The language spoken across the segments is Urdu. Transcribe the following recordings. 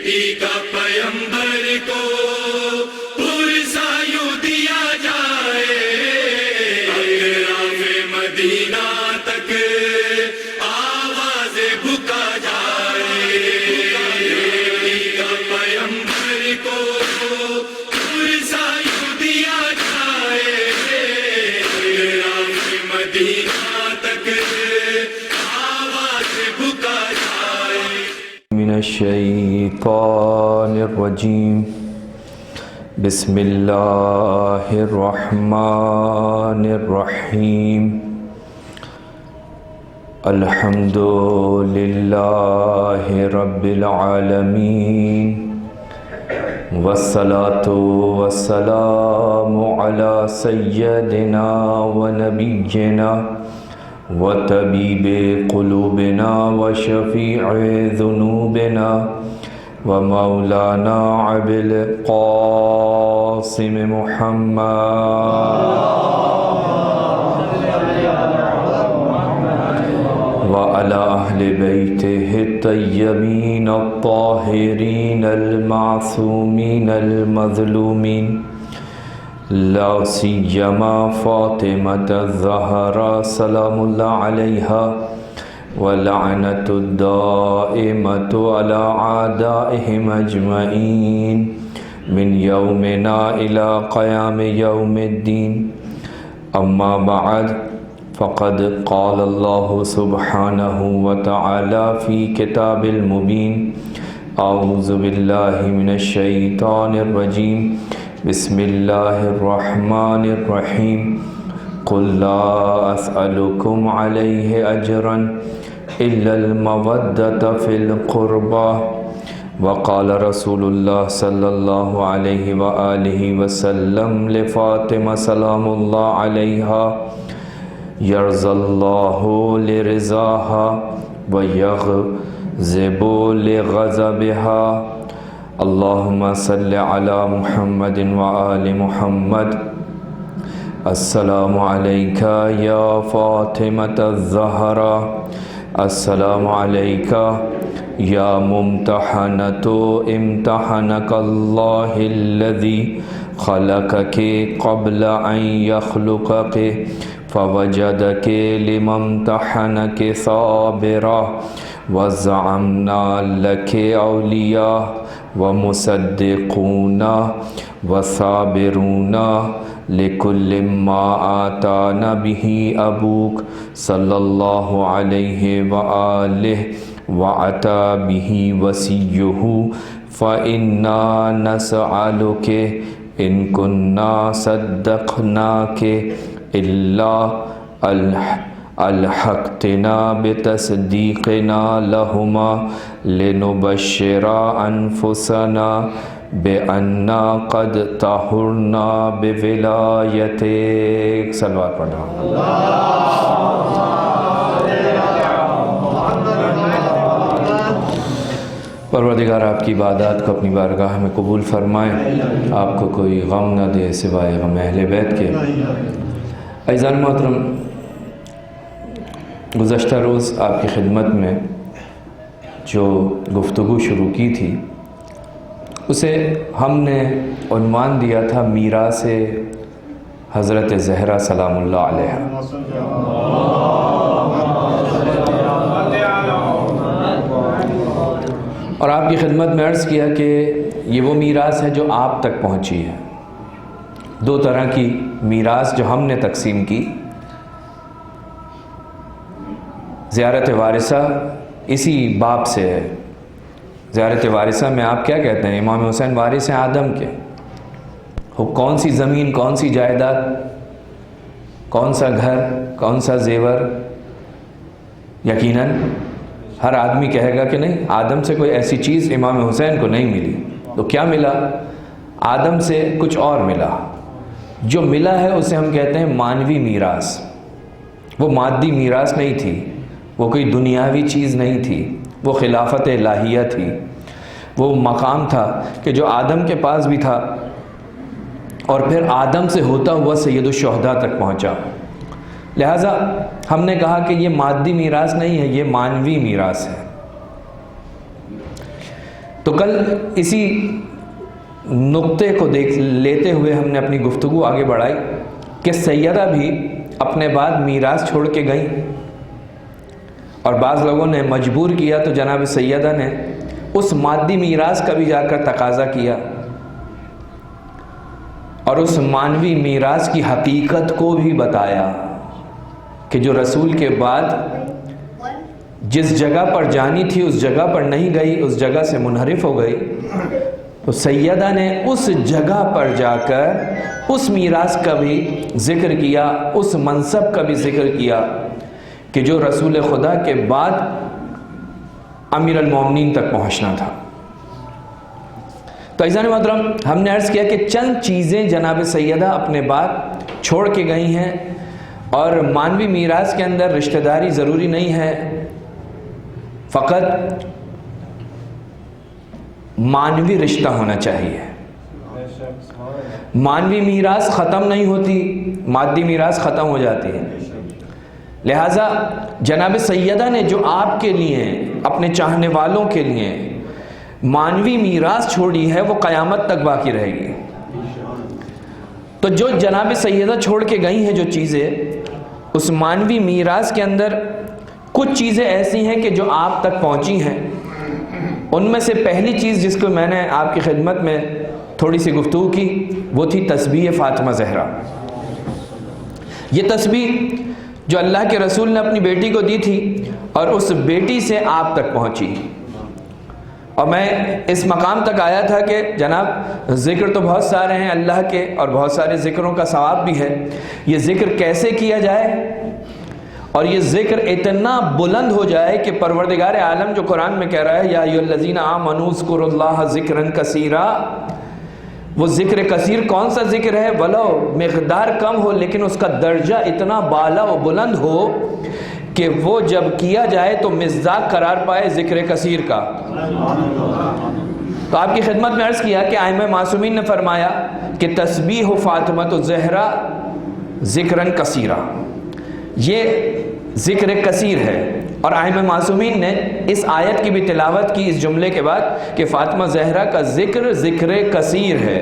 بیٹی کا پیمبر کو پرسا یوں دیا جائے، اطراف مدینہ تک آواز بکا جائے، بیٹی کا پیمبر کو پرسا یوں دیا جائے، اطراف مدینہ تک آواز بکا جائے۔ من الشیطان الرجیم، بسم اللہ الرحمن الرحیم، الحمد للہ رب العالمین، والصلاة والسلام علی سیدنا و نبینا وطبیب قلوبنا وشفیع ذنوبنا ومولانا ابی القاسم محمد وعلی اہل بیتہ الطیبین الطاہرین المعصومین المظلومین، لا سیما فاطمۃ الزہرا سلام اللہ علیہا، ولعنۃ الدائمۃ علی اعدائہم اجمعین من یومنا الی قیام یوم الدین۔ اما بعد، فقد قال اللہ سبحانہ وتعالی فی کتاب المبین، اعوذ باللہ من الشیطان الرجیم، بسم اللہ الرحمن الرحیم، قل لا اسألکم علیہ اجرا الا المودۃ فی القربى، وقال رسول اللہ صلی اللہ علیہ وآلہ وسلم لفاطمہ سلام اللہ علیہا، یرضی اللہ لرضاہا ویغضب لغضبہا، اللہم صلی علی محمد وآل محمد۔ السلام علیکہ یا فاطمۃ الزہرا، السلام علیکہ یا ممتحنۃ امتحنک اللہ الذی خلقک قبل ان یخلقک فوجدک لما امتحنک صابرا، وزعمنا لک اولیاء ومصدقون وصابرون لکل ما آتانا بہ ابوک صلی اللہ علیہ وآلہ وعطا بہ وصیہ، فإنا نسألک ان کنا صدقناک الا الحقتنا بتصدیقنا لہما لنبشر انفسنا بأننا قد طہرنا بولایتک۔ صلوات پڑھنا۔ پروردگار آپ کی عبادات کو اپنی بارگاہ میں قبول فرمائے، آپ کو کوئی غم نہ دے سوائے غم اہل بیت کے۔ عزیزان محترم، گزشتہ روز آپ کی خدمت میں جو گفتگو شروع کی تھی، اسے ہم نے عنوان دیا تھا میراث حضرت زہرا سلام اللہ علیہا۔ اور آپ کی خدمت میں عرض کیا کہ یہ وہ میراث ہے جو آپ تک پہنچی ہے۔ دو طرح کی میراث جو ہم نے تقسیم کی، زیارت وارثہ اسی باب سے ہے۔ زیارت وارثہ میں آپ کیا کہتے ہیں؟ امام حسین وارث ہیں آدم کے۔ کون سی زمین، کون سی جائیداد، کون سا گھر، کون سا زیور؟ یقیناً ہر آدمی کہے گا کہ نہیں، آدم سے کوئی ایسی چیز امام حسین کو نہیں ملی۔ تو کیا ملا؟ آدم سے کچھ اور ملا۔ جو ملا ہے اسے ہم کہتے ہیں مانوی میراث۔ وہ مادی میراث نہیں تھی، وہ کوئی دنیاوی چیز نہیں تھی، وہ خلافت الہیہ تھی۔ وہ مقام تھا کہ جو آدم کے پاس بھی تھا اور پھر آدم سے ہوتا ہوا سید الشہداء تک پہنچا۔ لہٰذا ہم نے کہا کہ یہ مادی میراث نہیں ہے، یہ مانوی میراث ہے۔ تو کل اسی نقطے کو لیتے ہوئے ہم نے اپنی گفتگو آگے بڑھائی کہ سیدہ بھی اپنے بعد میراث چھوڑ کے گئیں، اور بعض لوگوں نے مجبور کیا تو جناب سیدہ نے اس مادی میراث کا بھی جا کر تقاضا کیا، اور اس مانوی میراث کی حقیقت کو بھی بتایا کہ جو رسول کے بعد جس جگہ پر جانی تھی اس جگہ پر نہیں گئی، اس جگہ سے منحرف ہو گئی، تو سیدہ نے اس جگہ پر جا کر اس میراث کا بھی ذکر کیا، اس منصب کا بھی ذکر کیا کہ جو رسول خدا کے بعد امیر المومنین تک پہنچنا تھا۔ تو عزیزان محترم، ہم نے عرض کیا کہ چند چیزیں جناب سیدہ اپنے بعد چھوڑ کے گئی ہیں، اور مانوی میراث کے اندر رشتہ داری ضروری نہیں ہے، فقط مانوی رشتہ ہونا چاہیے۔ مانوی میراث ختم نہیں ہوتی، مادی میراث ختم ہو جاتی ہے۔ لہٰذا جناب سیدہ نے جو آپ کے لیے، اپنے چاہنے والوں کے لیے مانوی میراث چھوڑی ہے وہ قیامت تک باقی رہے گی۔ تو جو جناب سیدہ چھوڑ کے گئی ہیں جو چیزیں، اس مانوی میراث کے اندر کچھ چیزیں ایسی ہیں کہ جو آپ تک پہنچی ہیں۔ ان میں سے پہلی چیز جس کو میں نے آپ کی خدمت میں تھوڑی سی گفتگو کی وہ تھی تسبیح فاطمہ زہرا۔ یہ تسبیح جو اللہ کے رسول نے اپنی بیٹی کو دی تھی اور اس بیٹی سے آپ تک پہنچی، اور میں اس مقام تک آیا تھا کہ جناب ذکر تو بہت سارے ہیں اللہ کے، اور بہت سارے ذکروں کا ثواب بھی ہے، یہ ذکر کیسے کیا جائے، اور یہ ذکر اتنا بلند ہو جائے کہ پروردگار عالم جو قرآن میں کہہ رہا ہے یا ایھا الذین آمنوا اذکروا اللہ ذکرا کثیرا، وہ ذکر کثیر کون سا ذکر ہے؟ ولو مقدار کم ہو لیکن اس کا درجہ اتنا بالا و بلند ہو کہ وہ جب کیا جائے تو مصداق قرار پائے ذکر کثیر کا۔ تو آپ کی خدمت میں عرض کیا کہ ائمہ معصومین نے فرمایا کہ تسبیح فاطمۃ الزہرا ذکرا کثیرا، یہ ذکر کثیر ہے، اور ائمہ معصومین نے اس آیت کی بھی تلاوت کی اس جملے کے بعد کہ فاطمہ زہرا کا ذکر ذکر کثیر ہے۔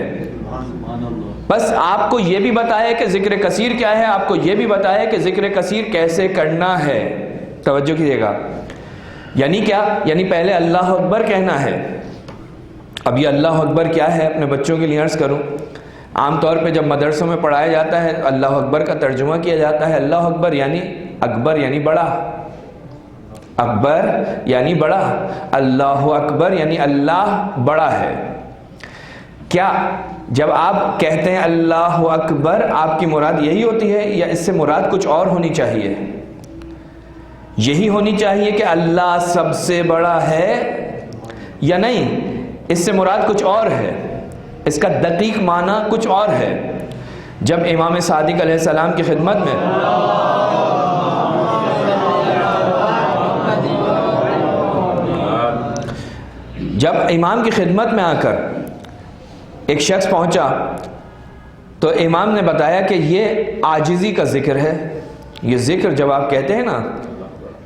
بس آپ کو یہ بھی بتایا کہ ذکر کثیر کیا ہے، آپ کو یہ بھی بتایا کہ ذکر کثیر کیسے کرنا ہے۔ توجہ کیجیے گا، یعنی کیا؟ یعنی پہلے اللہ اکبر کہنا ہے۔ اب یہ اللہ اکبر کیا ہے اپنے بچوں کے لیے عرض کروں، عام طور پہ جب مدرسوں میں پڑھایا جاتا ہے اللہ اکبر کا ترجمہ کیا جاتا ہے اللہ اکبر یعنی بڑا، اکبر یعنی بڑا، اللہ اکبر یعنی اللہ بڑا ہے۔ کیا جب آپ کہتے ہیں اللہ اکبر آپ کی مراد یہی ہوتی ہے، یا اس سے مراد کچھ اور ہونی چاہیے؟ یہی ہونی چاہیے کہ اللہ سب سے بڑا ہے، یا نہیں اس سے مراد کچھ اور ہے، اس کا دقیق معنی کچھ اور ہے؟ جب امام صادق علیہ السلام کی خدمت میں جب امام کی خدمت میں آ کر ایک شخص پہنچا تو امام نے بتایا کہ یہ عاجزی کا ذکر ہے۔ یہ ذکر جب آپ کہتے ہیں نا،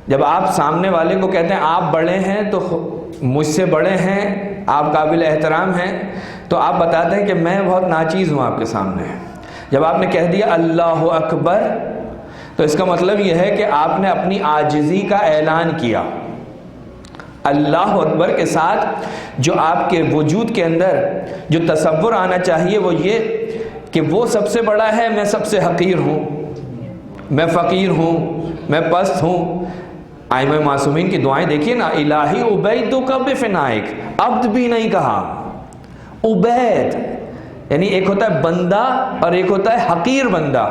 جب آپ سامنے والے کو کہتے ہیں آپ بڑے ہیں تو مجھ سے بڑے ہیں، آپ قابل احترام ہیں، تو آپ بتاتے ہیں کہ میں بہت ناچیز ہوں آپ کے سامنے۔ جب آپ نے کہہ دیا اللہ اکبر تو اس کا مطلب یہ ہے کہ آپ نے اپنی عاجزی کا اعلان کیا۔ اللہ اکبر کے ساتھ جو آپ کے وجود کے اندر جو تصور آنا چاہیے وہ یہ کہ وہ سب سے بڑا ہے، میں سب سے حقیر ہوں، میں فقیر ہوں، میں پست ہوں۔ ائمہ معصومین کی دعائیں دیکھیے نا، الہی عبیدک بفنائک، عبد بھی نہیں کہا، عبید، یعنی ایک ہوتا ہے بندہ اور ایک ہوتا ہے حقیر بندہ۔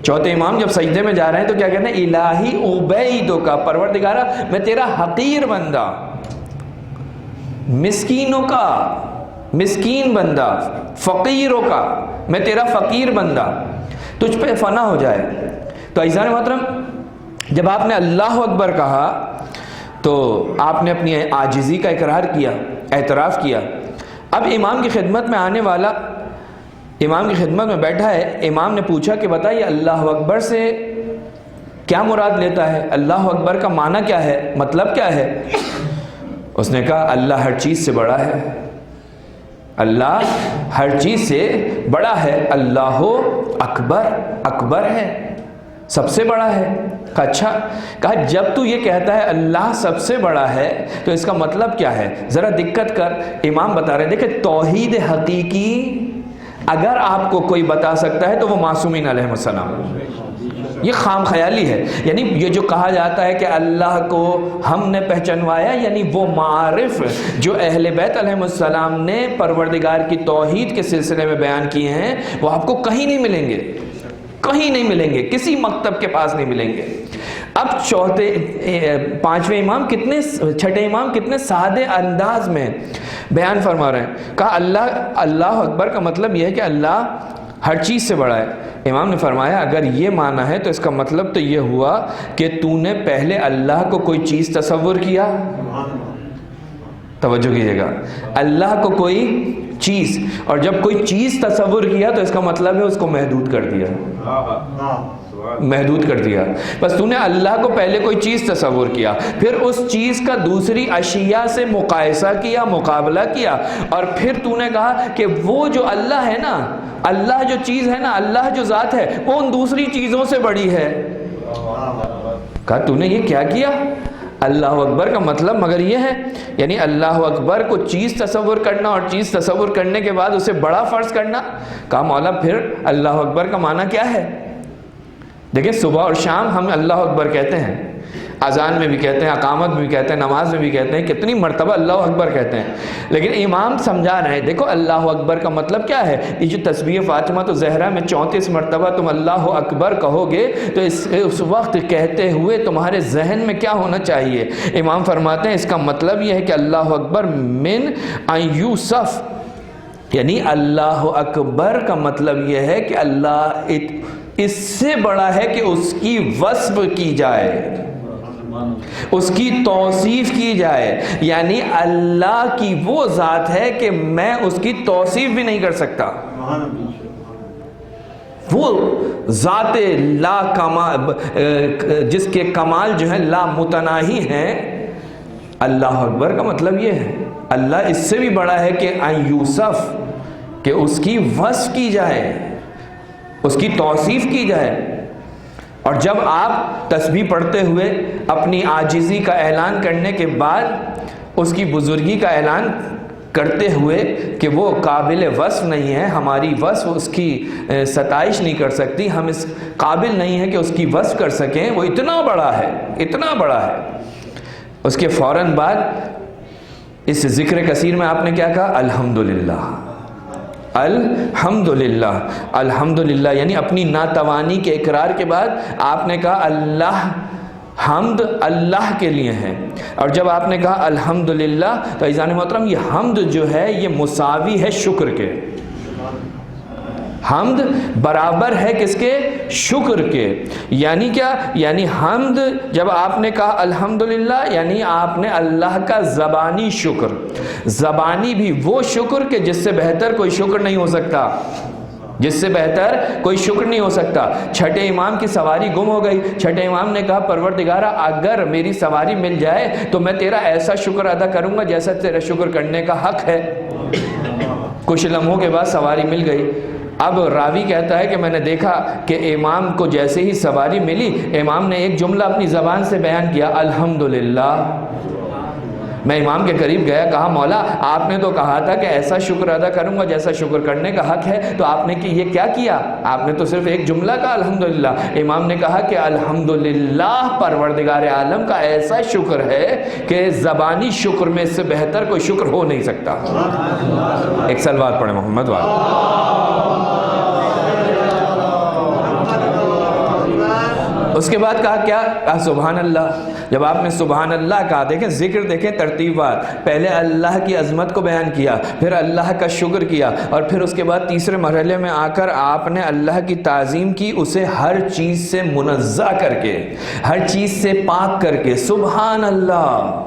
چوتھے امام جب سجدے میں جا رہے ہیں تو کیا کہتے ہیں؟ الہی عبیدک، پروردگارہ میں تیرا حقیر بندہ، مسکینوں کا مسکین بندہ، فقیروں کا میں تیرا فقیر بندہ، تجھ پہ فنا ہو جائے۔ تو عزیزان محترم، جب آپ نے اللہ اکبر کہا تو آپ نے اپنی عاجزی کا اقرار کیا، اعتراف کیا۔ اب امام کی خدمت میں آنے والا امام کی خدمت میں بیٹھا ہے، امام نے پوچھا کہ بتائیے اللہ اکبر سے کیا مراد لیتا ہے، اللہ اکبر کا معنی کیا ہے، مطلب کیا ہے؟ اس نے کہا اللہ ہر چیز سے بڑا ہے، اللہ ہر چیز سے بڑا ہے، اللہ اکبر، اکبر ہے، سب سے بڑا ہے۔ کہا اچھا، کہا جب تو یہ کہتا ہے اللہ سب سے بڑا ہے تو اس کا مطلب کیا ہے؟ ذرا دقت کر، امام بتا رہے ہیں دیکھیں توحید حقیقی اگر آپ کو کوئی بتا سکتا ہے تو وہ معصومین علیہ السلام، یہ خام خیالی ہے۔ یعنی یہ جو کہا جاتا ہے کہ اللہ کو ہم نے پہچنوایا، یعنی وہ معارف جو اہل بیت علیہ السلام نے پروردگار کی توحید کے سلسلے میں بیان کیے ہیں وہ آپ کو کہیں نہیں ملیں گے، کہیں نہیں ملیں گے، کسی مکتب کے پاس نہیں ملیں گے۔ اب پانچویں امام کتنے، چھٹے امام کتنے سادے انداز میں بیان فرما رہے ہیں۔ کہا اللہ اکبر کا مطلب یہ ہے کہ اللہ ہر چیز سے بڑا ہے۔ امام نے فرمایا اگر یہ معنی ہے تو اس کا مطلب تو یہ ہوا کہ تو نے پہلے اللہ کو کوئی چیز تصور کیا، توجہ کیجئے گا، اللہ کو کوئی چیز، اور جب کوئی چیز تصور کیا تو اس کا مطلب ہے اس کو محدود کر دیا، محدود کر دیا۔ بس تو نے اللہ کو پہلے کوئی چیز تصور کیا، پھر اس چیز کا دوسری اشیاء سے مقایسہ کیا، مقابلہ کیا، اور پھر تو نے کہا کہ وہ جو اللہ ہے نا، اللہ جو چیز ہے نا، اللہ جو ذات ہے وہ ان دوسری چیزوں سے بڑی ہے۔ کہا تو نے یہ کیا کیا؟ اللہ اکبر کا مطلب مگر یہ ہے، یعنی اللہ اکبر کو چیز تصور کرنا اور چیز تصور کرنے کے بعد اسے بڑا فرض کرنا۔ کہا مولا پھر اللہ اکبر کا معنی کیا ہے؟ دیکھیں صبح اور شام ہم اللہ اکبر کہتے ہیں، اذان میں بھی کہتے ہیں، اقامت میں بھی کہتے ہیں، نماز میں بھی کہتے ہیں، کتنی مرتبہ اللہ اکبر کہتے ہیں، لیکن امام سمجھا رہے ہیں دیکھو اللہ اکبر کا مطلب کیا ہے۔ یہ جو تسبیح فاطمہ تو زہرا میں 34 مرتبہ تم اللہ اکبر کہو گے تو اس وقت کہتے ہوئے تمہارے ذہن میں کیا ہونا چاہیے؟ امام فرماتے ہیں اس کا مطلب یہ ہے کہ اللہ اکبر من ان یوصف، یعنی اللہ اکبر کا مطلب یہ ہے کہ اللہ اس سے بڑا ہے کہ اس کی وصف کی جائے، اس کی توصیف کی جائے، یعنی اللہ کی وہ ذات ہے کہ میں اس کی توصیف بھی نہیں کر سکتا، وہ ذات لا کمال جس کے کمال جو ہے لا متناہی ہیں۔ اللہ اکبر کا مطلب یہ ہے اللہ اس سے بھی بڑا ہے کہ ان یوصف، کہ اس کی وصف کی جائے، اس کی توصیف کی جائے۔ اور جب آپ تسبیح پڑھتے ہوئے اپنی عاجزی کا اعلان کرنے کے بعد اس کی بزرگی کا اعلان کرتے ہوئے کہ وہ قابل وصف نہیں ہے، ہماری وصف اس کی ستائش نہیں کر سکتی، ہم اس قابل نہیں ہیں کہ اس کی وصف کر سکیں، وہ اتنا بڑا ہے، اتنا بڑا ہے۔ اس کے فوراً بعد اس ذکر کثیر میں آپ نے کیا کہا؟ الحمدللہ، الحمدللہ، الحمدللہ، یعنی اپنی ناتوانی کے اقرار کے بعد آپ نے کہا اللہ، حمد اللہ کے لیے ہے۔ اور جب آپ نے کہا الحمدللہ تو عزیزان محترم یہ حمد جو ہے یہ مساوی ہے شکر کے، حمد برابر ہے کس کے؟ شکر کے۔ یعنی کیا؟ یعنی حمد جب آپ نے کہا الحمدللہ یعنی آپ نے اللہ کا زبانی شکر، زبانی بھی وہ شکر کہ جس سے بہتر کوئی شکر نہیں ہو سکتا، جس سے بہتر کوئی شکر نہیں ہو سکتا۔ چھٹے امام کی سواری گم ہو گئی، چھٹے امام نے کہا پروردگارہ اگر میری سواری مل جائے تو میں تیرا ایسا شکر ادا کروں گا جیسا تیرا شکر کرنے کا حق ہے۔ کچھ لمحوں کے بعد سواری مل گئی۔ اب راوی کہتا ہے کہ میں نے دیکھا کہ امام کو جیسے ہی سواری ملی امام نے ایک جملہ اپنی زبان سے بیان کیا، الحمدللہ۔ میں امام کے قریب گیا، کہا مولا آپ نے تو کہا تھا کہ ایسا شکر ادا کروں گا جیسا شکر کرنے کا حق ہے، تو آپ نے یہ کیا کیا؟ آپ نے تو صرف ایک جملہ کہا الحمدللہ۔ امام نے کہا کہ الحمدللہ پروردگار عالم کا ایسا شکر ہے کہ زبانی شکر میں اس سے بہتر کوئی شکر ہو نہیں سکتا۔ ایک صلوات پڑھیں محمد والے۔ اس کے بعد کہا کیا؟ کہا سبحان اللہ۔ جب آپ نے سبحان اللہ کہا، دیکھیں ذکر دیکھیں ترتیبات، پہلے اللہ کی عظمت کو بیان کیا، پھر اللہ کا شکر کیا، اور پھر اس کے بعد تیسرے مرحلے میں آ کر آپ نے اللہ کی تعظیم کی، اسے ہر چیز سے منزہ کر کے، ہر چیز سے پاک کر کے، سبحان اللہ۔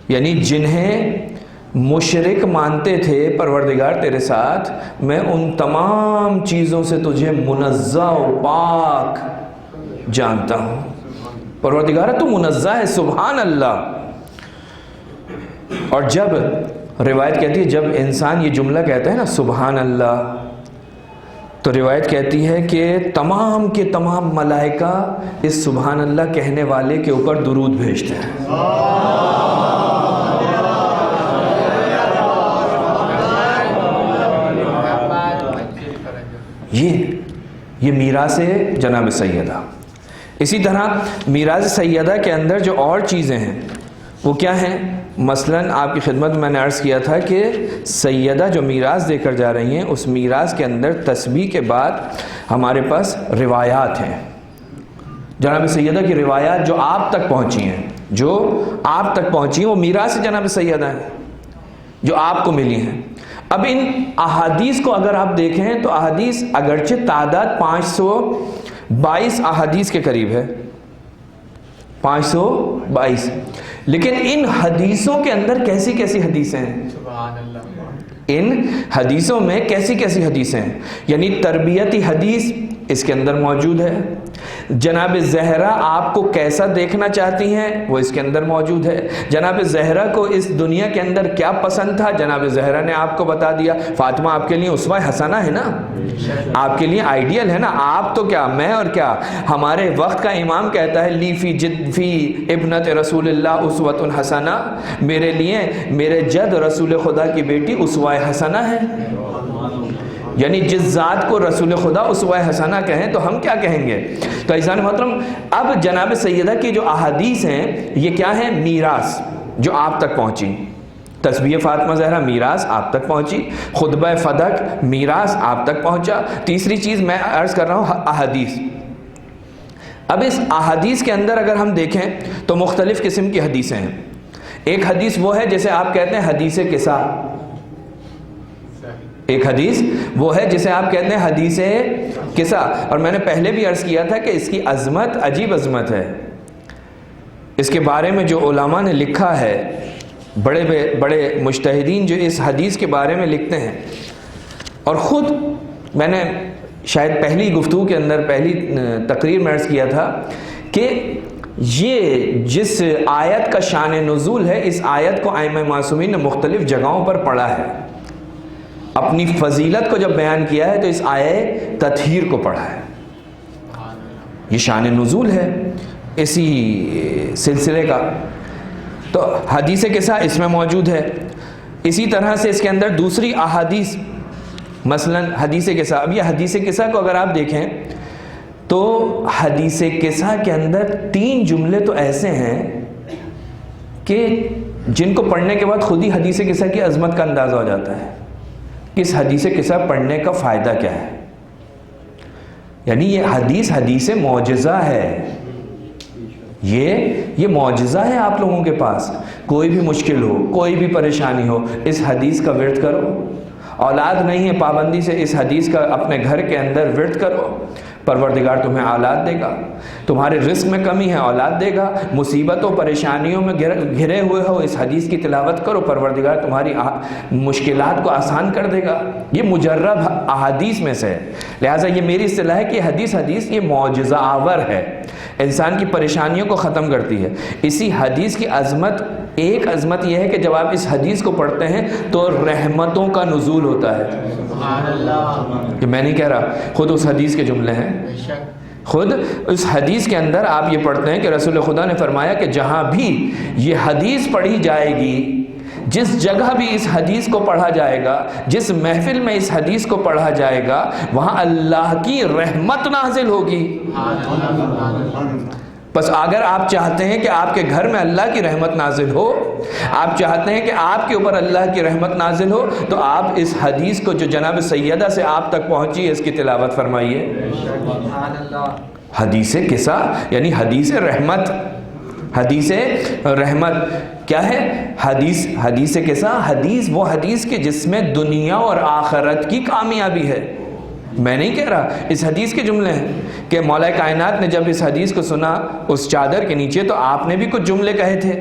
یعنی جنہیں مشرک مانتے تھے پروردگار تیرے ساتھ، میں ان تمام چیزوں سے تجھے منزہ و پاک جانتا ہوں۔ پروردگار تو منزہ ہے، سبحان اللہ۔ اور جب روایت کہتی ہے جب انسان یہ جملہ کہتا ہے نا سبحان اللہ، تو روایت کہتی ہے کہ تمام کے تمام ملائکہ اس سبحان اللہ کہنے والے کے اوپر درود بھیجتے ہیں۔ یہ میراث جناب سیدہ۔ اسی طرح میراث سیدہ کے اندر جو اور چیزیں ہیں وہ کیا ہیں؟ مثلاً آپ کی خدمت میں نے عرض کیا تھا کہ سیدہ جو میراث دے کر جا رہی ہیں، اس میراث کے اندر تسبیح کے بعد ہمارے پاس روایات ہیں۔ جناب سیدہ کی روایات جو آپ تک پہنچی ہیں وہ میراث جناب سیدہ ہیں جو آپ کو ملی ہیں۔ اب ان احادیث کو اگر آپ دیکھیں تو احادیث اگرچہ تعداد 522 احادیث کے قریب ہے، 522، لیکن ان حدیثوں کے اندر کیسی کیسی حدیثیں ہیں؟ سبحان اللہ۔ ان حدیثوں میں کیسی کیسی حدیثیں ہیں؟ یعنی تربیتی حدیث اس کے اندر موجود ہے، جناب زہرا آپ کو کیسا دیکھنا چاہتی ہیں وہ اس کے اندر موجود ہے، جناب زہرا کو اس دنیا کے اندر کیا پسند تھا جناب زہرا نے آپ کو بتا دیا۔ فاطمہ آپ کے لیے اسوہ حسنہ ہے نا، آپ کے لیے آئیڈیل ہے نا۔ آپ تو کیا، میں اور کیا، ہمارے وقت کا امام کہتا ہے لی فی ابنت رسول اللہ اسوۃ حسنہ، میرے لیے میرے جد رسول خدا کی بیٹی اسوہ حسنہ ہے۔ یعنی جس ذات کو رسول خدا اسوہ حسنہ کہیں تو ہم کیا کہیں گے؟ تو عزیزان محترم، اب جناب سیدہ کی جو احادیث ہیں یہ کیا ہیں؟ میراث جو آپ تک پہنچی۔ تسبیح فاطمہ زہرا میراث آپ تک پہنچی، خطبہ فدق میراث آپ تک پہنچا۔ تیسری چیز میں عرض کر رہا ہوں احادیث۔ اب اس احادیث کے اندر اگر ہم دیکھیں تو مختلف قسم کی حدیثیں ہیں۔ ایک حدیث وہ ہے جسے آپ کہتے ہیں حدیث قصہ، ایک حدیث وہ ہے جسے آپ کہتے ہیں حدیث قصہ، اور میں نے پہلے بھی عرض کیا تھا کہ اس کی عظمت عجیب عظمت ہے۔ اس کے بارے میں جو علماء نے لکھا ہے، بڑے بڑے مجتہدین جو اس حدیث کے بارے میں لکھتے ہیں، اور خود میں نے شاید پہلی گفتگو کے اندر پہلی تقریر میں عرض کیا تھا کہ یہ جس آیت کا شان نزول ہے، اس آیت کو ائمہ معصومین نے مختلف جگہوں پر پڑھا ہے۔ اپنی فضیلت کو جب بیان کیا ہے تو اس آیہ تطہیر کو پڑھا ہے۔ یہ شان نزول ہے اسی سلسلے کا۔ تو حدیث قصہ اس میں موجود ہے۔ اسی طرح سے اس کے اندر دوسری احادیث، مثلا حدیث قصہ۔ اب یہ حدیث قصہ کو اگر آپ دیکھیں تو حدیث قصہ کے اندر 3 جملے تو ایسے ہیں کہ جن کو پڑھنے کے بعد خود ہی حدیث قصہ کی عظمت کا اندازہ ہو جاتا ہے۔ اس حدیث قصہ پڑھنے کا فائدہ کیا ہے؟ یعنی یہ حدیث معجزہ ہے، یہ معجزہ ہے آپ لوگوں کے پاس۔ کوئی بھی مشکل ہو، کوئی بھی پریشانی ہو، اس حدیث کا ورد کرو۔ اولاد نہیں ہے پابندی سے اس حدیث کا اپنے گھر کے اندر ورد کرو، پروردگار تمہیں اولاد دے گا۔ تمہارے رزق میں کمی ہے، اولاد دے گا۔ مصیبتوں پریشانیوں میں گھرے ہوئے ہو، اس حدیث کی تلاوت کرو، پروردگار تمہاری مشکلات کو آسان کر دے گا۔ یہ مجرب احادیث میں سے ہے۔ لہٰذا یہ میری اصطلاح ہے کہ حدیث یہ معجزہ آور ہے، انسان کی پریشانیوں کو ختم کرتی ہے۔ اسی حدیث کی عظمت، ایک عظمت یہ ہے کہ جب آپ اس حدیث کو پڑھتے ہیں تو رحمتوں کا نزول ہوتا ہے۔ سبحان اللہ، کہ میں نہیں کہہ رہا، خود اس حدیث کے جملے ہیں۔ خود اس حدیث کے اندر آپ یہ پڑھتے ہیں کہ رسول خدا نے فرمایا کہ جہاں بھی یہ حدیث پڑھی جائے گی، جس جگہ بھی اس حدیث کو پڑھا جائے گا، جس محفل میں اس حدیث کو پڑھا جائے گا، وہاں اللہ کی رحمت نازل ہوگی۔ بس اگر آپ چاہتے ہیں کہ آپ کے گھر میں اللہ کی رحمت نازل ہو، آپ چاہتے ہیں کہ آپ کے اوپر اللہ کی رحمت نازل ہو، تو آپ اس حدیث کو جو جناب سیدہ سے آپ تک پہنچی ہے اس کی تلاوت فرمائیے۔ حدیث قصہ یعنی حدیث رحمت۔ حدیث رحمت کیا ہے؟ حدیث قصہ، حدیث وہ حدیث کے جس میں دنیا اور آخرت کی کامیابی ہے۔ میں نہیں کہہ رہا، اس حدیث کے جملے ہیں کہ مولا کائنات نے جب اس حدیث کو سنا اس چادر کے نیچے، تو آپ نے بھی کچھ جملے کہے تھے،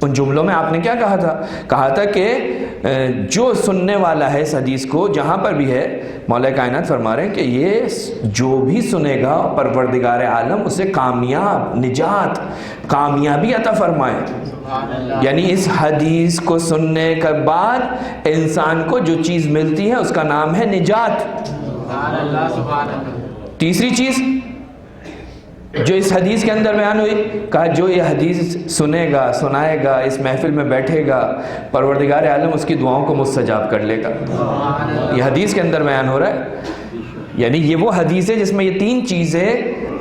ان جملوں میں آپ نے کیا کہا تھا؟ کہا تھا کہ جو سننے والا ہے اس حدیث کو جہاں پر بھی ہے، مولا کائنات فرما رہے ہیں کہ یہ جو بھی سنے گا پروردگار عالم اسے کامیاب، نجات، کامیابی عطا فرمائے۔ یعنی اس حدیث کو سننے کے بعد انسان کو جو چیز ملتی ہے اس کا نام ہے نجات۔ تیسری چیز جو اس حدیث کے اندر بیان ہوئی، کہا جو یہ حدیث سنے گا، سنائے گا، اس محفل میں بیٹھے گا، پروردگار عالم اس کی دعاؤں کو مستجاب کر لے گا۔ یہ حدیث کے اندر بیان ہو رہا ہے، یعنی یہ وہ حدیث ہے جس میں یہ تین چیزیں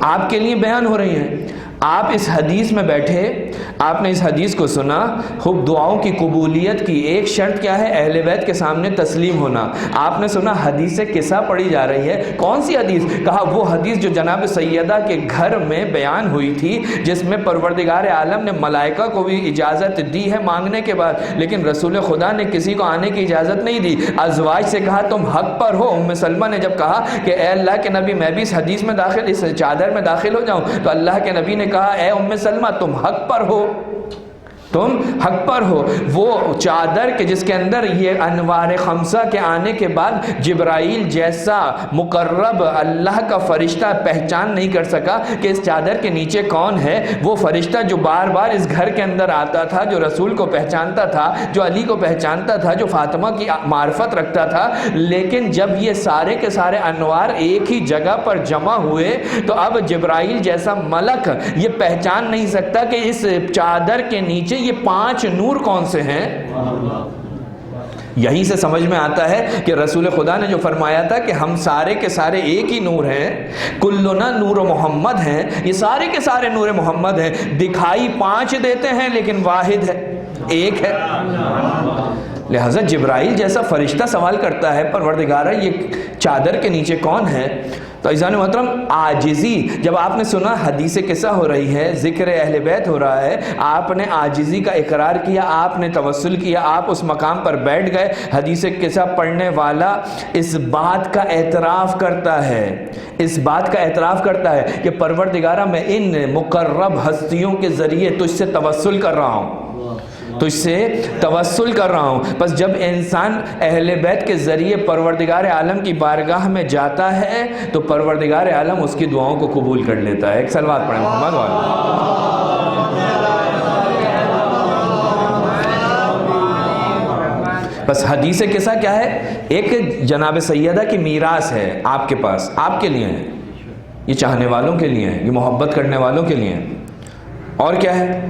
آپ کے لیے بیان ہو رہی ہیں۔ آپ اس حدیث میں بیٹھے، آپ نے اس حدیث کو سنا، خوب دعاؤں کی قبولیت کی ایک شرط کیا ہے؟ اہل بیت کے سامنے تسلیم ہونا۔ آپ نے سنا حدیث قصہ پڑھی جا رہی ہے، کون سی حدیث؟ کہا وہ حدیث جو جناب سیدہ کے گھر میں بیان ہوئی تھی، جس میں پروردگار عالم نے ملائکہ کو بھی اجازت دی ہے مانگنے کے بعد، لیکن رسول خدا نے کسی کو آنے کی اجازت نہیں دی۔ ازواج سے کہا تم حق پر ہو۔ ام سلمہ نے جب کہا کہ اے اللہ کے نبی میں بھی اس حدیث میں داخل، اس چادر میں داخل ہو جاؤں، تو اللہ کے نبی نے کہا اے ام سلمہ تم حق پر ہو، تم حق پر ہو۔ وہ چادر کے جس کے اندر یہ انوار خمسہ کے آنے کے بعد جبرائیل جیسا مقرب اللہ کا فرشتہ پہچان نہیں کر سکا کہ اس چادر کے نیچے کون ہے، وہ فرشتہ جو بار بار اس گھر کے اندر آتا تھا، جو رسول کو پہچانتا تھا، جو علی کو پہچانتا تھا، جو فاطمہ کی معرفت رکھتا تھا، لیکن جب یہ سارے کے سارے انوار ایک ہی جگہ پر جمع ہوئے تو اب جبرائیل جیسا ملک یہ پہچان نہیں سکتا کہ اس چادر کے نیچے یہ 5 نور کون سے ہیں۔ یہی سے سمجھ میں آتا ہے کہ رسول خدا نے جو فرمایا تھا کہ ہم سارے کے سارے ایک ہی نور ہیں، کلنا نور محمد ہیں، یہ سارے کے سارے نور محمد ہیں، دکھائی 5 دیتے ہیں لیکن واحد ہے، ایک ہے۔ لہذا جبرائیل جیسا فرشتہ سوال کرتا ہے پروردگارہ یہ چادر کے نیچے کون ہے؟ تو عزیزان محترم عاجزی، جب آپ نے سنا حدیث قصہ ہو رہی ہے، ذکر اہل بیت ہو رہا ہے، آپ نے عاجزی کا اقرار کیا، آپ نے توسل کیا، آپ اس مقام پر بیٹھ گئے۔ حدیث قصہ پڑھنے والا اس بات کا اعتراف کرتا ہے، اس بات کا اعتراف کرتا ہے کہ پروردگارہ میں ان مقرب ہستیوں کے ذریعے تجھ سے توسل کر رہا ہوں، تجھ سے توسل کر رہا ہوں۔ بس جب انسان اہل بیت کے ذریعے پروردگار عالم کی بارگاہ میں جاتا ہے تو پروردگار عالم اس کی دعاؤں کو قبول کر لیتا ہے۔ ایک صلوات پڑھیں محمد والے۔ بس حدیث قصہ کیا ہے؟ ایک جناب سیدہ کی میراث ہے آپ کے پاس، آپ کے لیے ہے، یہ چاہنے والوں کے لیے ہے، یہ محبت کرنے والوں کے لیے ہے۔ اور کیا ہے؟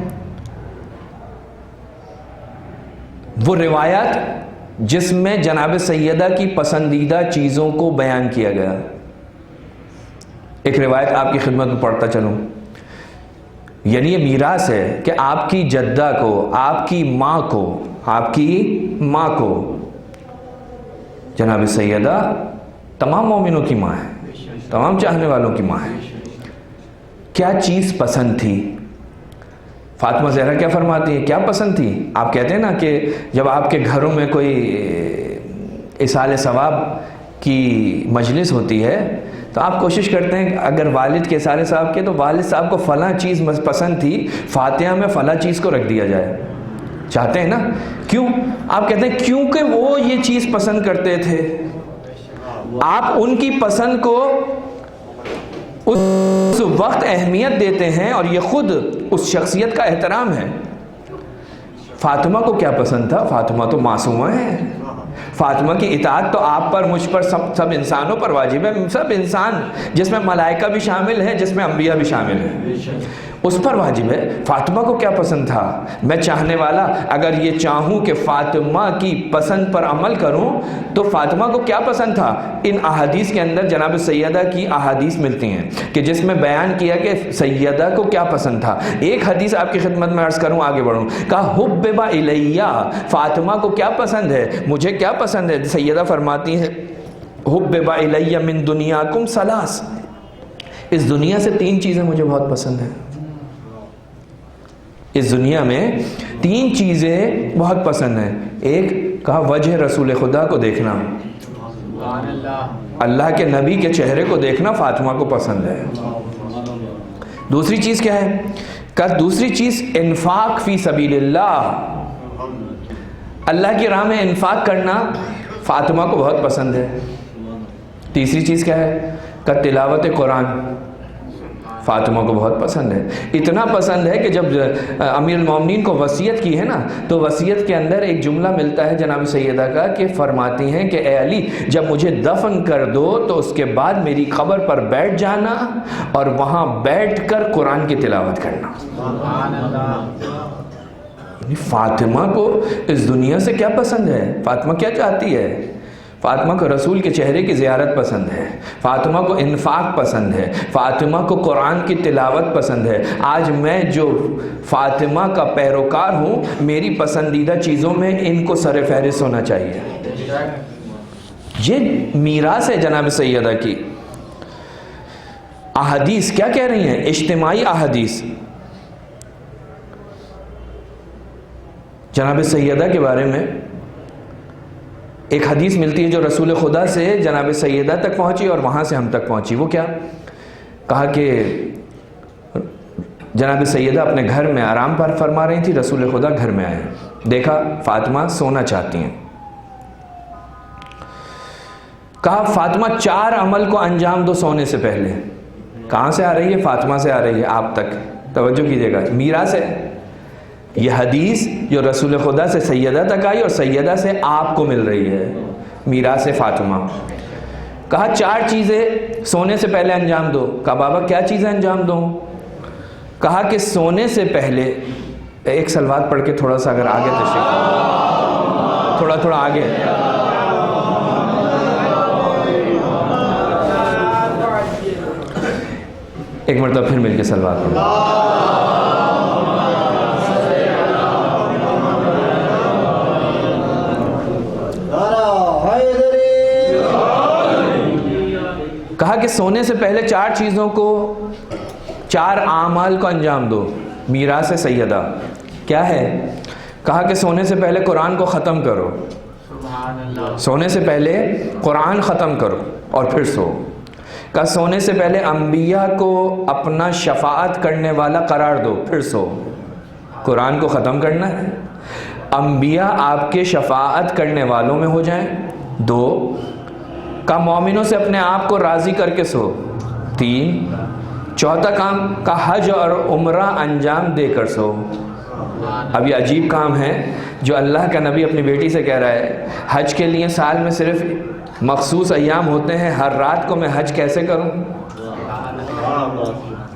وہ روایات جس میں جناب سیدہ کی پسندیدہ چیزوں کو بیان کیا گیا۔ ایک روایت آپ کی خدمت میں پڑھتا چلوں، یعنی یہ میراث ہے کہ آپ کی جدہ کو، آپ کی ماں کو، آپ کی ماں کو، جناب سیدہ تمام مومنوں کی ماں ہے، تمام چاہنے والوں کی ماں ہے، کیا چیز پسند تھی؟ فاطمہ زہرا کیا فرماتی ہیں، کیا پسند تھی؟ آپ کہتے ہیں نا کہ جب آپ کے گھروں میں کوئی اصال ثواب کی مجلس ہوتی ہے تو آپ کوشش کرتے ہیں اگر والد کے اصال ثواب کے تو والد صاحب کو فلاں چیز پسند تھی، فاتحہ میں فلاں چیز کو رکھ دیا جائے، چاہتے ہیں نا؟ کیوں؟ آپ کہتے ہیں کیونکہ وہ یہ چیز پسند کرتے تھے۔ آپ ان کی پسند کو اس وقت اہمیت دیتے ہیں اور یہ خود اس شخصیت کا احترام ہے۔ فاطمہ کو کیا پسند تھا؟ فاطمہ تو معصومہ ہے، فاطمہ کی اطاعت تو آپ پر، مجھ پر، سب انسانوں پر واجب ہے، سب انسان جس میں ملائکہ بھی شامل ہے، جس میں انبیاء بھی شامل ہیں، اس پر واجب ہے۔ فاطمہ کو کیا پسند تھا؟ میں چاہنے والا اگر یہ چاہوں کہ فاطمہ کی پسند پر عمل کروں تو فاطمہ کو کیا پسند تھا؟ ان احادیث کے اندر جناب سیدہ کی احادیث ملتی ہیں کہ جس میں بیان کیا کہ سیدہ کو کیا پسند تھا۔ ایک حدیث آپ کی خدمت میں عرض کروں، آگے بڑھوں۔ کہا حبب الیہ، فاطمہ کو کیا پسند ہے، مجھے کیا پسند ہے؟ سیدہ فرماتی ہیں حبب الیہ من دنیاکم ثلاث، اس دنیا سے 3 چیزیں مجھے بہت پسند ہیں، اس دنیا میں 3 چیزیں بہت پسند ہیں۔ ایک کہا وجہ رسول خدا کو دیکھنا، اللہ کے نبی کے چہرے کو دیکھنا فاطمہ کو پسند ہے۔ دوسری چیز کیا ہے؟ کہا دوسری چیز انفاق فی سبیل اللہ، اللہ کی راہ میں انفاق کرنا فاطمہ کو بہت پسند ہے۔ تیسری چیز کیا ہے؟ کہا تلاوت قرآن فاطمہ کو بہت پسند ہے، اتنا پسند ہے کہ جب امیر المومنین کو وصیت کی ہے نا تو وصیت کے اندر ایک جملہ ملتا ہے جناب سیدہ کا کہ فرماتی ہیں کہ اے علی جب مجھے دفن کر دو تو اس کے بعد میری قبر پر بیٹھ جانا اور وہاں بیٹھ کر قرآن کی تلاوت کرنا۔ فاطمہ کو اس دنیا سے کیا پسند ہے؟ فاطمہ کیا چاہتی ہے؟ فاطمہ کو رسول کے چہرے کی زیارت پسند ہے، فاطمہ کو انفاق پسند ہے، فاطمہ کو قرآن کی تلاوت پسند ہے۔ آج میں جو فاطمہ کا پیروکار ہوں، میری پسندیدہ چیزوں میں ان کو سر فہرست ہونا چاہیے۔ یہ میراث ہے جناب سیدہ کی۔ احادیث کیا کہہ رہی ہیں؟ اجتماعی احادیث جناب سیدہ کے بارے میں ایک حدیث ملتی ہے جو رسول خدا سے جناب سیدہ تک پہنچی اور وہاں سے ہم تک پہنچی۔ وہ کیا؟ کہا کہ جناب سیدہ اپنے گھر میں آرام پر فرما رہی تھی، رسول خدا گھر میں آئے، دیکھا فاطمہ سونا چاہتی ہیں۔ کہا فاطمہ 4 عمل کو انجام دو سونے سے پہلے۔ کہاں سے آ رہی ہے؟ فاطمہ سے آ رہی ہے آپ تک، توجہ کیجئے گا، میراث ہے یہ حدیث جو رسول خدا سے سیدہ تک آئی اور سیدہ سے آپ کو مل رہی ہے، میراث فاطمہ۔ کہا 4 چیزیں سونے سے پہلے انجام دو۔ کہا بابا کیا چیزیں انجام دوں؟ کہا کہ سونے سے پہلے ایک سلوات پڑھ کے تھوڑا سا اگر آگے تشریف، تھوڑا آگے، ایک مرتبہ پھر مل کے سلوات پڑھو۔ کہا کہ سونے سے پہلے 4 چیزوں کو، 4 اعمال کو انجام دو، میراث سیدہ۔ کیا ہے؟ کہا کہ سونے سے پہلے قرآن کو ختم کرو، سونے سے پہلے قرآن ختم کرو اور پھر سو۔ کہا سونے سے پہلے انبیاء کو اپنا شفاعت کرنے والا قرار دو، پھر سو۔ قرآن کو ختم کرنا ہے، انبیاء آپ کے شفاعت کرنے والوں میں ہو جائیں، 2۔ کہا مومنوں سے اپنے آپ کو راضی کر کے سو، 3۔ چوتھا کام کا حج اور عمرہ انجام دے کر سو۔ اب یہ عجیب کام ہے جو اللہ کا نبی اپنی بیٹی سے کہہ رہا ہے، حج کے لیے سال میں صرف مخصوص ایام ہوتے ہیں، ہر رات کو میں حج کیسے کروں؟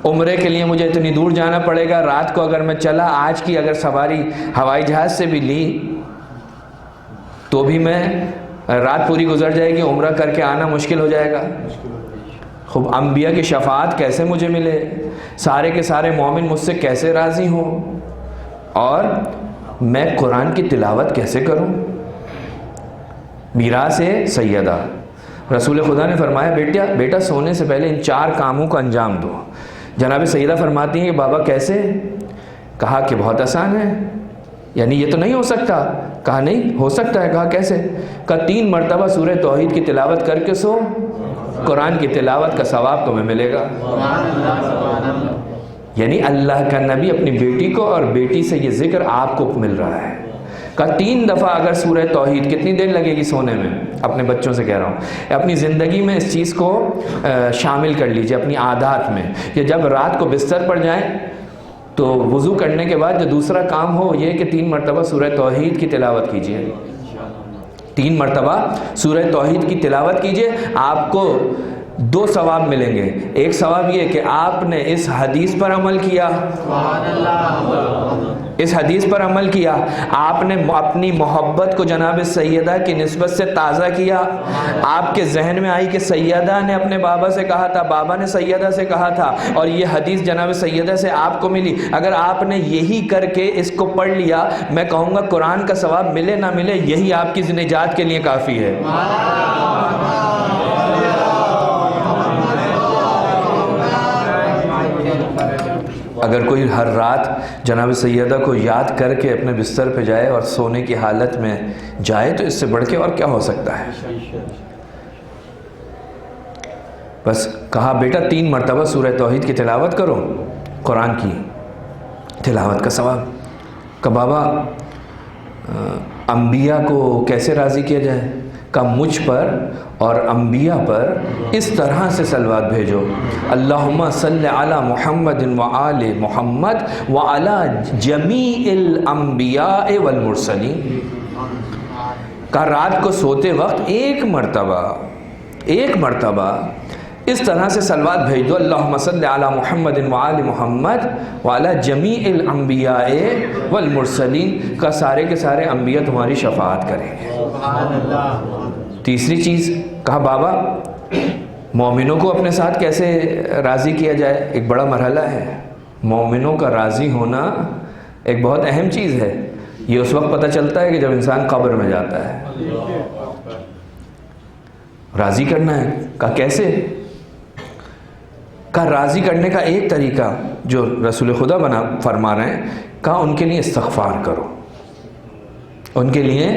عمرے کے لیے مجھے اتنی دور جانا پڑے گا، رات کو اگر میں چلا، آج کی اگر سواری ہوائی جہاز سے بھی لی تو بھی میں رات پوری گزر جائے گی، عمرہ کر کے آنا مشکل ہو جائے گا۔ خوب انبیاء کی شفاعت کیسے مجھے ملے؟ سارے کے سارے مومن مجھ سے کیسے راضی ہوں؟ اور میں قرآن کی تلاوت کیسے کروں؟ میراث سیدہ۔ رسول خدا نے فرمایا بیٹا سونے سے پہلے ان 4 کاموں کو انجام دو۔ جناب سیدہ فرماتی ہیں کہ بابا کیسے؟ کہا کہ بہت آسان ہے، یعنی یہ تو نہیں ہو سکتا؟ کہا نہیں ہو سکتا ہے۔ کہا کیسے؟ کہا 3 مرتبہ سورہ توحید کی تلاوت کر کے سو، قرآن کی تلاوت کا ثواب تمہیں ملے گا۔ یعنی اللہ کا نبی اپنی بیٹی کو اور بیٹی سے یہ ذکر آپ کو مل رہا ہے۔ کہا 3 دفعہ اگر سورہ توحید، کتنی دیر لگے گی سونے میں؟ اپنے بچوں سے کہہ رہا ہوں، اپنی زندگی میں اس چیز کو شامل کر لیجئے اپنی عادات میں، کہ جب رات کو بستر پر جائیں تو وضو کرنے کے بعد جو دوسرا کام ہو یہ کہ 3 مرتبہ سورہ توحید کی تلاوت کیجئے، 3 مرتبہ سورہ توحید کی تلاوت کیجئے، آپ کو 2 ثواب ملیں گے۔ ایک ثواب یہ کہ آپ نے اس حدیث پر عمل کیا، اس حدیث پر عمل کیا، آپ نے اپنی محبت کو جناب سیدہ کی نسبت سے تازہ کیا، آپ کے ذہن میں آئی کہ سیدہ نے اپنے بابا سے کہا تھا، بابا نے سیدہ سے کہا تھا، اور یہ حدیث جناب سیدہ سے آپ کو ملی۔ اگر آپ نے یہی کر کے اس کو پڑھ لیا، میں کہوں گا قرآن کا ثواب ملے نہ ملے یہی آپ کی نجات کے لیے کافی ہے۔ اگر کوئی ہر رات جناب سیدہ کو یاد کر کے اپنے بستر پہ جائے اور سونے کی حالت میں جائے تو اس سے بڑھ کے اور کیا ہو سکتا ہے؟ بس کہا بیٹا 3 مرتبہ سورہ توحید کی تلاوت کرو قرآن کی، تلاوت کا ثواب. کہ بابا انبیاء کو کیسے راضی کیا جائے؟ کہ مجھ پر اور انبیاء پر اس طرح سے صلوات بھیجو، اللہم صلی علی محمد و آل محمد و علی جمیع الانبیاء والمرسلین. کہ رات کو سوتے وقت ایک مرتبہ اس طرح سے صلوات بھیج دو، اللہم صلی علی محمد و آل محمد و علی جمیع الانبیاء والمرسلین. کا سارے کے سارے انبیاء تمہاری شفاعت کریں گے. تیسری چیز کہا بابا مومنوں کو اپنے ساتھ کیسے راضی کیا جائے؟ ایک بڑا مرحلہ ہے. مومنوں کا راضی ہونا ایک بہت اہم چیز ہے. یہ اس وقت پتہ چلتا ہے کہ جب انسان قبر میں جاتا ہے. راضی کرنا ہے. کہا کیسے؟ کہا راضی کرنے کا ایک طریقہ جو رسول خدا فرما رہے ہیں، کہا ان کے لیے استغفار کرو، ان کے لیے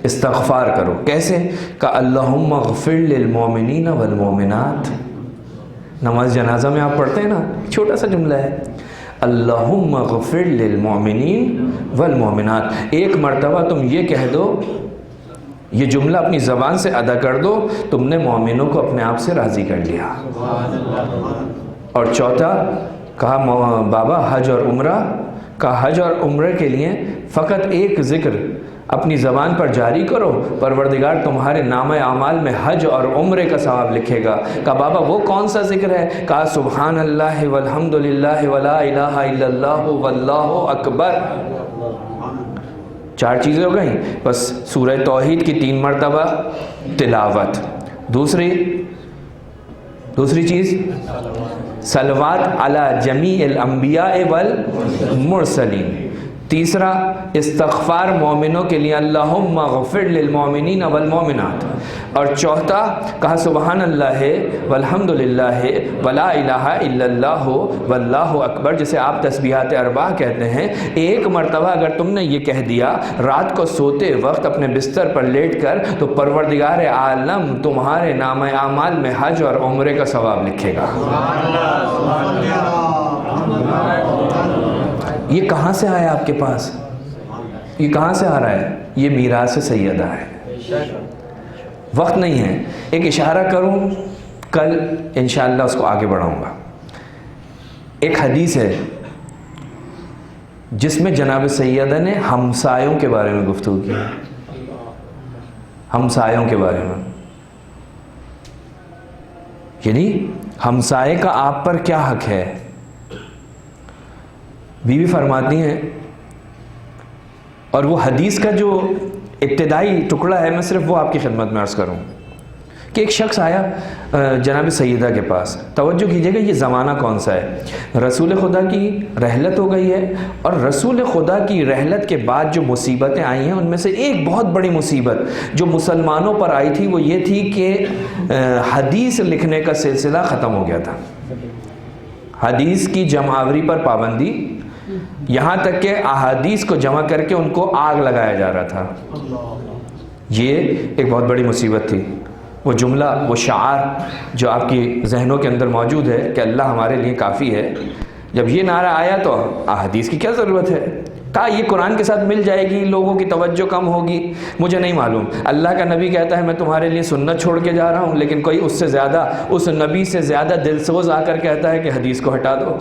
استغفار کرو. کیسے؟ کہ اللہم اغفر للمؤمنین والمؤمنات. نماز جنازہ میں آپ پڑھتے ہیں نا، چھوٹا سا جملہ ہے، اللہم اغفر للمؤمنین والمؤمنات. ایک مرتبہ تم یہ کہہ دو، یہ جملہ اپنی زبان سے ادا کر دو، تم نے مومنوں کو اپنے آپ سے راضی کر لیا. اور چوتھا کہا بابا حج اور عمرہ. کہا حج اور عمرے کے لیے فقط ایک ذکر اپنی زبان پر جاری کرو، پروردگار تمہارے نامہ اعمال میں حج اور عمرے کا ثواب لکھے گا. کہا بابا وہ کون سا ذکر ہے؟ کہا سبحان اللہ والحمد للہ ولا الہ الا اللہ واللہ اکبر. 4 چیزیں ہو گئیں. بس سورہ توحید کی 3 مرتبہ تلاوت. دوسری چیز صلوات علی جمیع الانبیاء والمرسلین. تیسرا استغفار مومنوں کے لیے، اللہم اغفر للمؤمنین والمؤمنات. اور چوتھا کہا سبحان اللہ والحمد للہ ولا الہ الا اللہ واللہ اکبر، جسے آپ تسبیحات 4 کہتے ہیں. ایک مرتبہ اگر تم نے یہ کہہ دیا رات کو سوتے وقت اپنے بستر پر لیٹ کر، تو پروردگار عالم تمہارے نامہ اعمال میں حج اور عمرے کا ثواب لکھے گا. یہ کہاں سے آیا آپ کے پاس؟ یہ کہاں سے آ رہا ہے؟ یہ میراث سیدہ ہے. وقت نہیں ہے. ایک اشارہ کروں، کل انشاءاللہ اس کو آگے بڑھاؤں گا. ایک حدیث ہے جس میں جناب سیدہ نے ہمسایوں کے بارے میں گفتگو کی. ہمسایوں کے بارے میں، یعنی ہمسائے کا آپ پر کیا حق ہے. بیوی فرماتی ہیں، اور وہ حدیث کا جو ابتدائی ٹکڑا ہے میں صرف وہ آپ کی خدمت میں عرض کروں کہ ایک شخص آیا جناب سیدہ کے پاس. توجہ کیجئے گا، یہ زمانہ کون سا ہے؟ رسول خدا کی رحلت ہو گئی ہے، اور رسول خدا کی رحلت کے بعد جو مصیبتیں آئی ہیں ان میں سے ایک بہت بڑی مصیبت جو مسلمانوں پر آئی تھی وہ یہ تھی کہ حدیث لکھنے کا سلسلہ ختم ہو گیا تھا. حدیث کی جمع آوری پر پابندی، یہاں تک کہ احادیث کو جمع کر کے ان کو آگ لگایا جا رہا تھا. یہ ایک بہت بڑی مصیبت تھی. وہ جملہ، وہ شعار جو آپ کی ذہنوں کے اندر موجود ہے کہ اللہ ہمارے لیے کافی ہے، جب یہ نعرہ آیا تو احادیث کی کیا ضرورت ہے؟ کہا یہ قرآن کے ساتھ مل جائے گی، لوگوں کی توجہ کم ہوگی. مجھے نہیں معلوم، اللہ کا نبی کہتا ہے میں تمہارے لیے سنت چھوڑ کے جا رہا ہوں، لیکن کوئی اس سے زیادہ، اس نبی سے زیادہ دلسوز آ کر کہتا ہے کہ حدیث کو ہٹا دو.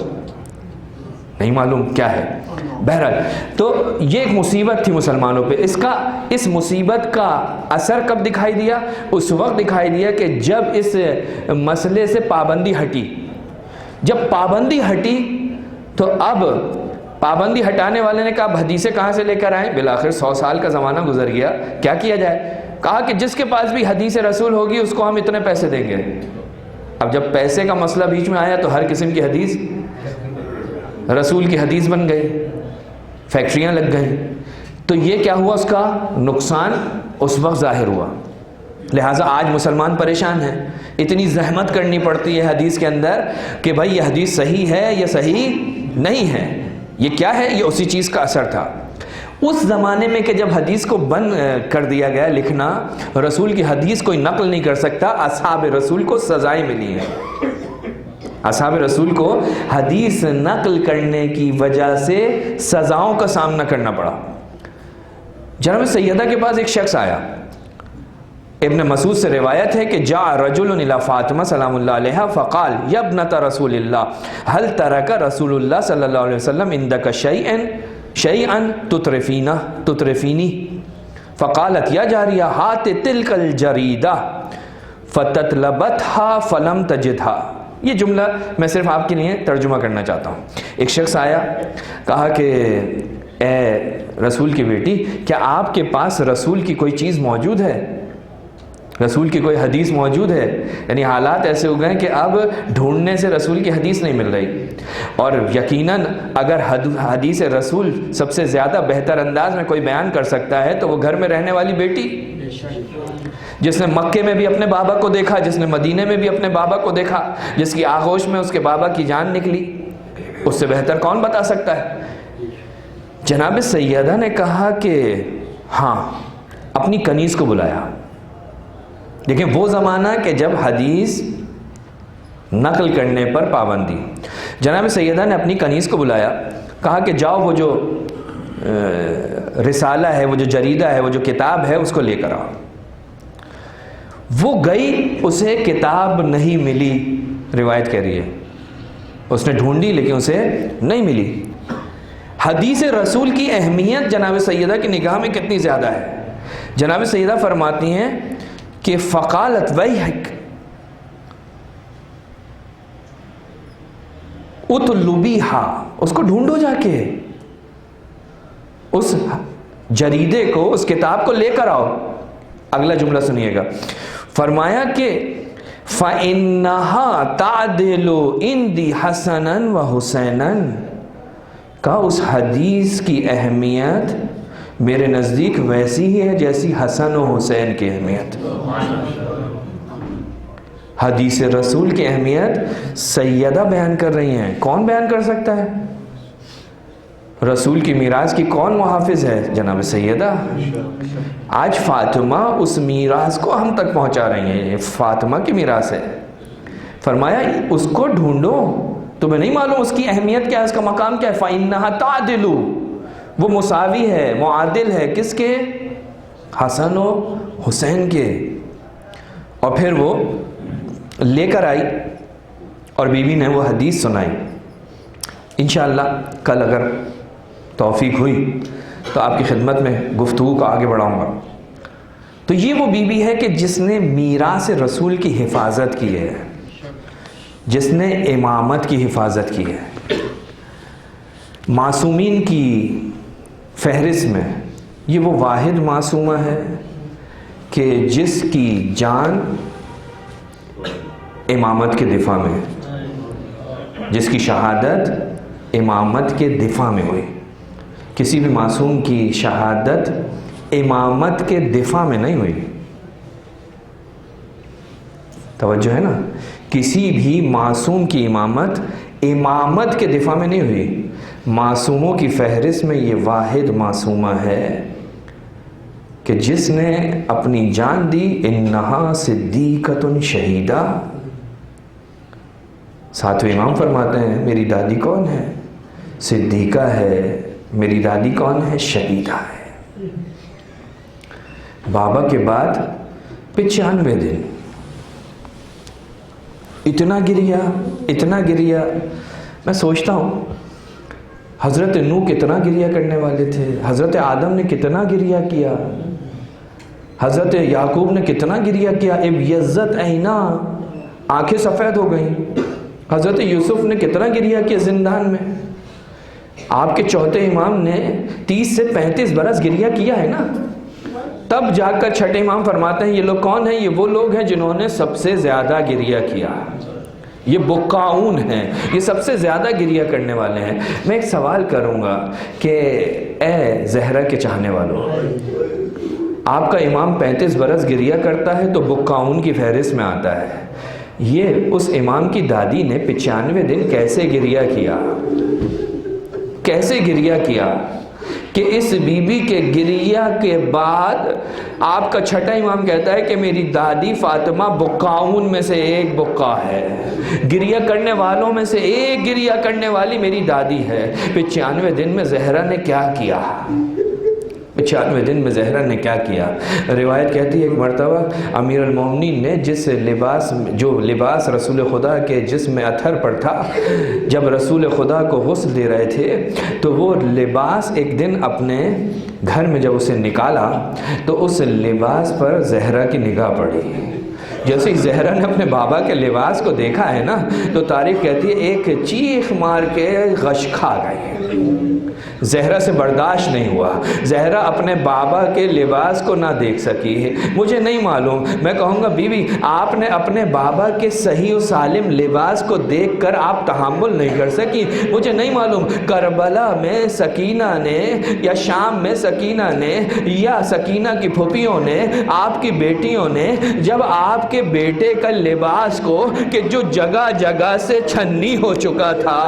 نہیں معلوم کیا ہے. بہرحال تو یہ ایک مصیبت تھی مسلمانوں پہ. اس مصیبت کا اثر کب دکھائی دیا؟ اس وقت دکھائی دیا کہ جب اس مسئلے سے پابندی ہٹی. جب پابندی ہٹی تو اب پابندی ہٹانے والے نے کہا اب حدیثیں کہاں سے لے کر آئیں؟ بالآخر 100 سال کا زمانہ گزر گیا، کیا کیا جائے؟ کہا کہ جس کے پاس بھی حدیث رسول ہوگی اس کو ہم اتنے پیسے دیں گے. اب جب پیسے کا مسئلہ بیچ میں آیا تو ہر قسم کی حدیث رسول کی حدیث بن گئی، فیکٹریاں لگ گئیں. تو یہ کیا ہوا؟ اس کا نقصان اس وقت ظاہر ہوا. لہٰذا آج مسلمان پریشان ہیں. اتنی زحمت کرنی پڑتی ہے حدیث کے اندر کہ بھائی یہ حدیث صحیح ہے یا صحیح نہیں ہے. یہ کیا ہے؟ یہ اسی چیز کا اثر تھا. اس زمانے میں کہ جب حدیث کو بند کر دیا گیا لکھنا، رسول کی حدیث کوئی نقل نہیں کر سکتا، اصحاب رسول کو سزائیں ملی ہیں. اصحاب رسول کو حدیث نقل کرنے کی وجہ سے سزاؤں کا سامنا کرنا پڑا۔ جناب سیدہ کے پاس ایک شخص آیا، ابن مسعود سے روایت ہے کہ جاء رجل الی فاطمہ سلام اللہ علیہا فقال یا ابنۃ رسول اللہ هل ترک رسول اللہ صلی اللہ علیہ وسلم عندک شیئا تطرفینی فقالت یا جاریہ ہات تلک الجریدہ فتطلبتها فلم تجدها۔ یہ جملہ میں صرف آپ کے لیے ترجمہ کرنا چاہتا ہوں۔ ایک شخص آیا، کہا کہ اے رسول کی بیٹی، کیا آپ کے پاس رسول کی کوئی چیز موجود ہے، رسول کی کوئی حدیث موجود ہے؟ یعنی حالات ایسے ہو گئے کہ اب ڈھونڈنے سے رسول کی حدیث نہیں مل رہی، اور یقیناً اگر حدیث رسول سب سے زیادہ بہتر انداز میں کوئی بیان کر سکتا ہے تو وہ گھر میں رہنے والی بیٹی، جس نے مکے میں بھی اپنے بابا کو دیکھا، جس نے مدینے میں بھی اپنے بابا کو دیکھا، جس کی آغوش میں اس کے بابا کی جان نکلی، اس سے بہتر کون بتا سکتا ہے؟ جناب سیدہ نے کہا کہ ہاں، اپنی کنیز کو بلایا۔ دیکھیں وہ زمانہ کہ جب حدیث نقل کرنے پر پابندی۔ جناب سیدہ نے اپنی کنیز کو بلایا، کہا کہ جاؤ وہ جو رسالہ ہے، وہ جو جریدہ ہے، وہ جو کتاب ہے، اس کو لے کر آؤ۔ وہ گئی، اسے کتاب نہیں ملی، روایت کہہ رہی ہے اس نے ڈھونڈی لیکن اسے نہیں ملی۔ حدیث رسول کی اہمیت جناب سیدہ کی نگاہ میں کتنی زیادہ ہے؟ جناب سیدہ فرماتی ہیں کہ فقالت ویحک اطلبیہا، اس کو ڈھونڈو جا کے، اس جریدے کو، اس کتاب کو لے کر آؤ۔ اگلا جملہ سنیے گا، فرمایا کہ فَإِنَّهَا تَعْدِلُ عِنْدِي حَسَنًا وَحُسَيْنًا، کہا اس حدیث کی اہمیت میرے نزدیک ویسی ہی ہے جیسی حسن و حسین کی اہمیت۔ حدیث رسول کی اہمیت سیدہ بیان کر رہی ہیں، کون بیان کر سکتا ہے؟ رسول کی میراث کی کون محافظ ہے؟ جناب سیدہ۔ آج فاطمہ اس میراث کو ہم تک پہنچا رہی ہیں، یہ فاطمہ کی میراث ہے۔ فرمایا اس کو ڈھونڈو، تمہیں نہیں معلوم اس کی اہمیت کیا ہے، اس کا مقام کیا ہے؟ فَإِنَّهَا تَعْدِلُ، وہ مساوی ہے، معادل ہے، کس کے؟ حسن و حسین کے۔ اور پھر وہ لے کر آئی اور بیوی نے وہ حدیث سنائی۔ انشاءاللہ کل اگر توفیق ہوئی تو آپ کی خدمت میں گفتگو کو آگے بڑھاؤں گا۔ تو یہ وہ بیوی ہے کہ جس نے میراث رسول کی حفاظت کی ہے، جس نے امامت کی حفاظت کی ہے۔ معصومین کی فہرست میں یہ وہ واحد معصومہ ہے کہ جس کی جان امامت کے دفاع میں، جس کی شہادت امامت کے دفاع میں ہوئی۔ کسی بھی معصوم کی شہادت امامت کے دفاع میں نہیں ہوئی، توجہ ہے نا، کسی بھی معصوم کی امامت امامت کے دفاع میں نہیں ہوئی۔ معصوموں کی فہرست میں یہ واحد معصومہ ہے کہ جس نے اپنی جان دی، انہا صدیقۃ شہیدہ۔ ساتویں امام فرماتے ہیں میری دادی کون ہے؟ صدیقہ ہے۔ میری دادی کون ہے؟ شہیدہ ہے۔ بابا کے بعد 95 دن اتنا گریا، اتنا گریا۔ میں سوچتا ہوں حضرت نوح کتنا گریا کرنے والے تھے، حضرت آدم نے کتنا گریا کیا، حضرت یعقوب نے کتنا گریا کیا، ابیضت عینا، آنکھیں سفید ہو گئیں۔ حضرت یوسف نے کتنا گریا کیا زندان میں۔ آپ کے چوتھے امام نے 30 سے 35 برس گریا کیا ہے نا۔ تب جا کر چھٹے امام فرماتے ہیں یہ لوگ کون ہیں؟ یہ وہ لوگ ہیں جنہوں نے سب سے زیادہ گریا کیا، یہ بکاؤن ہیں، یہ سب سے زیادہ گریا کرنے والے ہیں۔ میں ایک سوال کروں گا کہ اے زہرا کے چاہنے والوں، آپ کا امام 35 برس گریا کرتا ہے تو بکاؤن کی فہرست میں آتا ہے، یہ اس امام کی دادی نے 95 دن کیسے گریا کیا؟ کیسے گریا کیا؟ کہ اس بی بی کے گریہ کے بعد آپ کا چھٹا امام کہتا ہے کہ میری دادی فاطمہ بکاؤن میں سے ایک بکا ہے، گریہ کرنے والوں میں سے ایک گریہ کرنے والی میری دادی ہے۔ 95 دن میں زہرا نے کیا کیا؟ 95 دن میں زہرا نے کیا کیا؟ روایت کہتی ہے ایک مرتبہ امیر المومنین نے جو لباس رسول خدا کے جسم میں اثر پر تھا، جب رسول خدا کو غسل دے رہے تھے تو وہ لباس ایک دن اپنے گھر میں جب اسے نکالا تو اس لباس پر زہرا کی نگاہ پڑی۔ جیسے ہی زہرا نے اپنے بابا کے لباس کو دیکھا ہے نا تو تاریخ کہتی ہے ایک چیخ مار کے غش کھا گئی، زہرا سے برداشت نہیں ہوا، زہرا اپنے بابا کے لباس کو نہ دیکھ سکی ہے۔ مجھے نہیں معلوم، میں کہوں گا بی بی آپ نے اپنے بابا کے صحیح و سالم لباس کو دیکھ کر آپ تحمل نہیں کر سکی، مجھے نہیں معلوم کربلا میں سکینہ نے یا شام میں سکینہ نے یا سکینہ کی پھوپھیوں نے آپ کی بیٹیوں نے جب آپ کے بیٹے کا لباس کو کہ جو جگہ جگہ سے چھنی ہو چکا تھا،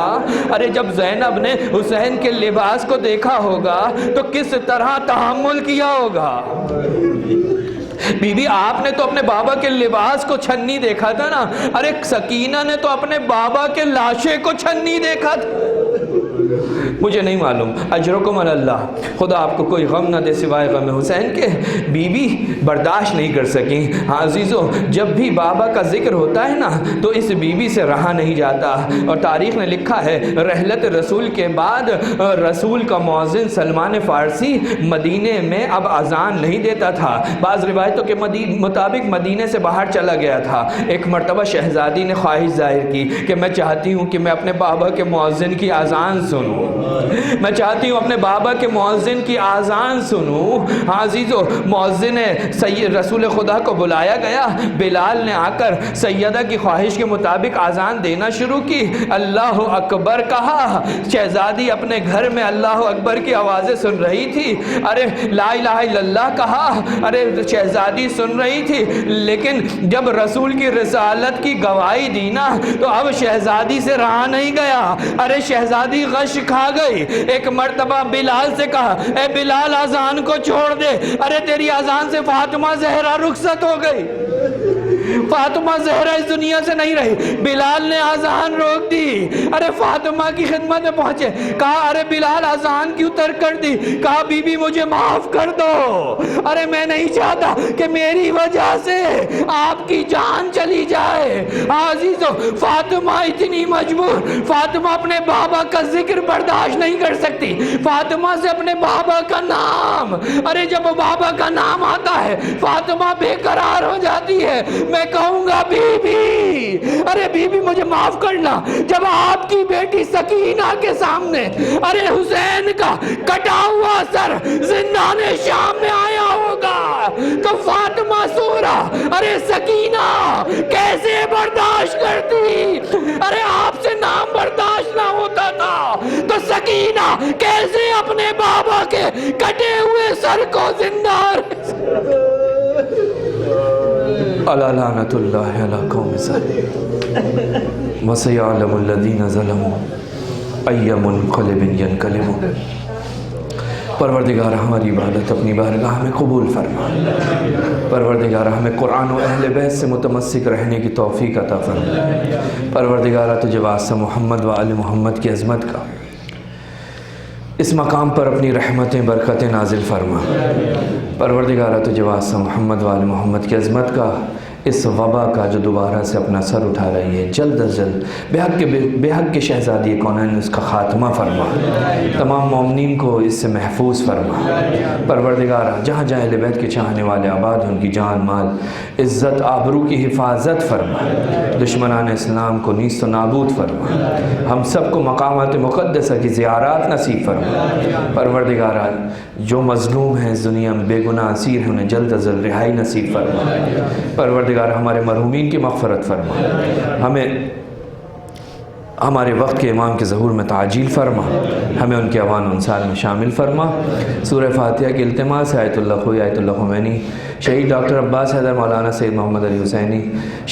ارے جب زینب نے حسین کے لباس کو دیکھا ہوگا تو کس طرح تحمل کیا ہوگا؟ بی بی آپ نے تو اپنے بابا کے لباس کو چھنی دیکھا تھا نا، ارے سکینہ نے تو اپنے بابا کے لاشے کو چھنی دیکھا تھا۔ مجھے نہیں معلوم، اجرکم علی اللہ، خدا آپ کو کوئی غم نہ دے سوائے غم حسین کے۔ بی بی برداشت نہیں کر سکیں۔ ہاں عزیزو، جب بھی بابا کا ذکر ہوتا ہے نا تو اس بی بی سے رہا نہیں جاتا، اور تاریخ نے لکھا ہے رحلت رسول کے بعد رسول کا مؤذن سلمان فارسی مدینے میں اب اذان نہیں دیتا تھا، بعض روایتوں کے مطابق مدینے سے باہر چلا گیا تھا۔ ایک مرتبہ شہزادی نے خواہش ظاہر کی کہ میں چاہتی ہوں کہ میں اپنے بابا کے مؤذن کی اذان سنوں، میں چاہتی ہوں اپنے بابا کے مؤذن کی اذان سنوں۔ ہاں عزیزو، مؤذن سید رسول خدا کو بلایا گیا، بلال نے آ کر سیدہ کی خواہش کے مطابق اذان دینا شروع کی، اللہ اکبر کہا، شہزادی اپنے گھر میں اللہ اکبر کی آوازیں سن رہی تھی، ارے لا الہ الا اللہ کہا، ارے شہزادی سن رہی تھی، لیکن جب رسول کی رسالت کی گواہی دی نا تو اب شہزادی سے رہا نہیں گیا، ارے شہزادی غش کھا گئی۔ ایک مرتبہ بلال سے کہا، اے بلال اذان کو چھوڑ دے، ارے تیری اذان سے فاطمہ زہرا رخصت ہو گئی، فاطمہ زہرا اس دنیا سے نہیں رہی۔ بلال نے اذان روک دی، ارے فاطمہ کی خدمت میں پہنچے، کہا ارے بلال اذان کیوں ترک کر دی؟ کہا بی بی مجھے معاف کر دو، ارے میں نہیں چاہتا کہ میری وجہ سے آپ کی جان چلی جائے۔ عزیزو، فاطمہ اتنی مجبور، فاطمہ اپنے بابا کا ذکر برداشت نہیں کر سکتی، فاطمہ سے اپنے بابا کا نام، ارے جب بابا کا نام آتا ہے فاطمہ بے قرار ہو جاتی ہے۔ میں کہوں گا بی بی، ارے بی بی مجھے معاف کرنا، جب آپ کی بیٹی سکینہ کے سامنے ارے حسین کا کٹا ہوا سر زندان شام میں آیا ہوگا تو فاطمہ سورا ارے سکینہ کیسے برداشت کرتی؟ ارے آپ سے نام برداشت نہ ہوتا تھا تو سکینہ کیسے اپنے بابا کے کٹے ہوئے سر کو زندہ الا لعنت اللہ علی قوم ظالمین وسیعلم الذین ظلموا ای منقلب ینقلبون۔ پروردگار ہماری عبادت اپنی بارگاہ میں قبول فرما، پروردگار ہمیں قرآن و اہل بیت سے متمسک رہنے کی توفیق عطا فرما، پروردگار تجھے واسطہ محمد و آل محمد کی عظمت کا اس مقام پر اپنی رحمتیں برکتیں نازل فرما، پروردگار تجھے واسطہ محمد و آل محمد کی عظمت کا اس وبا کا جو دوبارہ سے اپنا سر اٹھا رہی ہے جلد از جلد بے حق کے شہزادی کونین اس کا خاتمہ فرما، تمام مومنین کو اس سے محفوظ فرما، پروردگار جہاں جہاں اہل بیت کے چاہنے والے آباد ہیں ان کی جان مال عزت آبرو کی حفاظت فرما، دشمنان اسلام کو نیست و نابود فرما، ہم سب کو مقامات مقدسہ کی زیارات نصیب فرما، پروردگار جو مظلوم ہیں اس دنیا میں بے گناہ اسیر ہیں انہیں جلد از جلد رہائی نصیب فرما، پروردگار ہمارے مرحومین کی مغفرت فرما، ہمیں ہمارے وقت کے امام کے ظہور میں تعجیل فرما، ہمیں ان کے اوان و انصار میں شامل فرما۔ سورہ فاتحہ کی التماس ہے آیت اللہ خوئی آیت اللہ خمینی، شہید ڈاکٹر عباس حیدر مولانا سید محمد علی حسینی،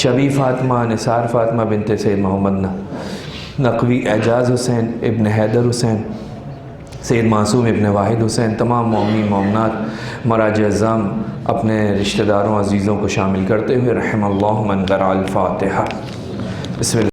شبی فاطمہ نثار فاطمہ بنت سید محمد نقوی، اعجاز حسین ابن حیدر حسین، سید معصوم ابن واحد حسین، تمام مومنین مومنات، مراج اعظام اپنے رشتہ داروں عزیزوں کو شامل کرتے ہوئے رحم اللہ من قرأ الفاتحہ۔ بسم اللہ۔